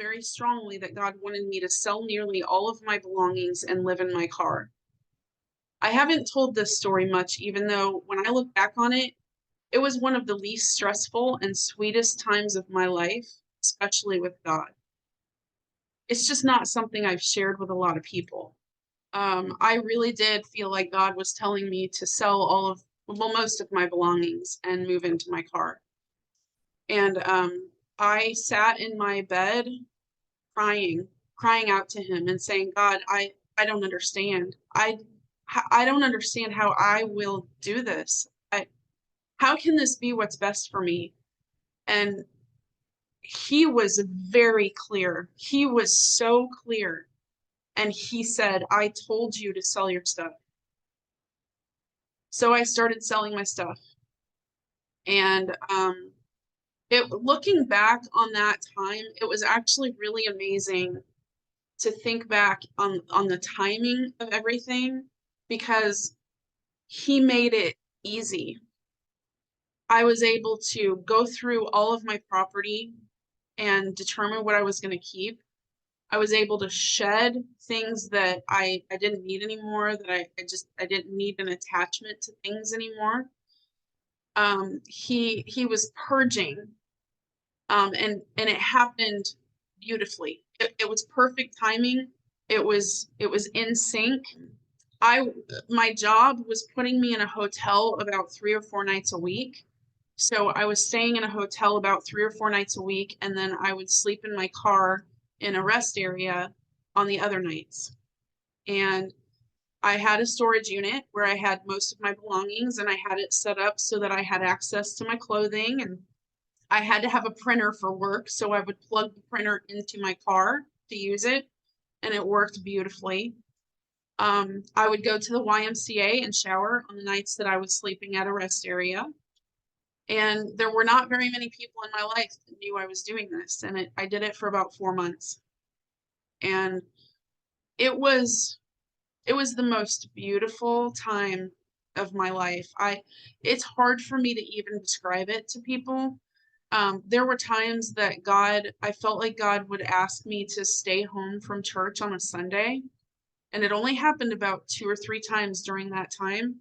very strongly that God wanted me to sell nearly all of my belongings and live in my car. I haven't told this story much, even though when I look back on it, it was one of the least stressful and sweetest times of my life, especially with God. It's just not something I've shared with a lot of people. I really did feel like God was telling me to sell most of my belongings and move into my car. And I sat in my bed crying, crying out to him and saying, God, I don't understand. I don't understand how I will do this. How can this be what's best for me? And he was very clear. He was so clear. And he said, I told you to sell your stuff. So I started selling my stuff. And looking back on that time, it was actually really amazing to think back on the timing of everything because he made it easy. I was able to go through all of my property and determine what I was going to keep. I was able to shed things that I didn't need anymore, that I didn't need an attachment to things anymore. He was purging, and it happened beautifully. It was perfect timing. It was in sync. My job was putting me in a hotel about 3 or 4 nights a week. So I was staying in a hotel about 3 or 4 nights a week, and then I would sleep in my car in a rest area on the other nights. And I had a storage unit where I had most of my belongings, and I had it set up so that I had access to my clothing, and I had to have a printer for work, so I would plug the printer into my car to use it, and it worked beautifully. I would go to the YMCA and shower on the nights that I was sleeping at a rest area. And there were not very many people in my life that knew I was doing this. And I did it for about 4 months. And it was the most beautiful time of my life. It's hard for me to even describe it to people. There were times that I felt like God would ask me to stay home from church on a Sunday. And it only happened about 2 or 3 times during that time.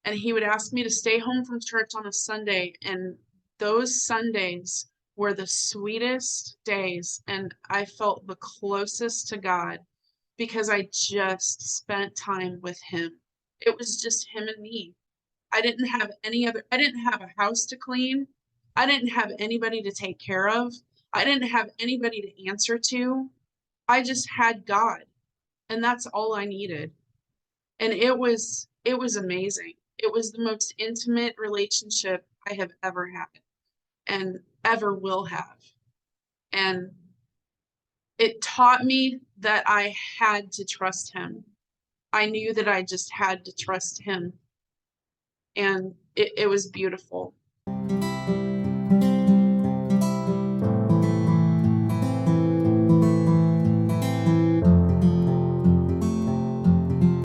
And he would ask me to stay home from church on a Sunday. And those Sundays were the sweetest days. And I felt the closest to God because I just spent time with him. It was just him and me. I didn't have a house to clean. I didn't have anybody to take care of. I didn't have anybody to answer to. I just had God, and that's all I needed. And it was amazing. It was the most intimate relationship I have ever had and ever will have. And it taught me that I had to trust him. I knew that I just had to trust him. And it was beautiful.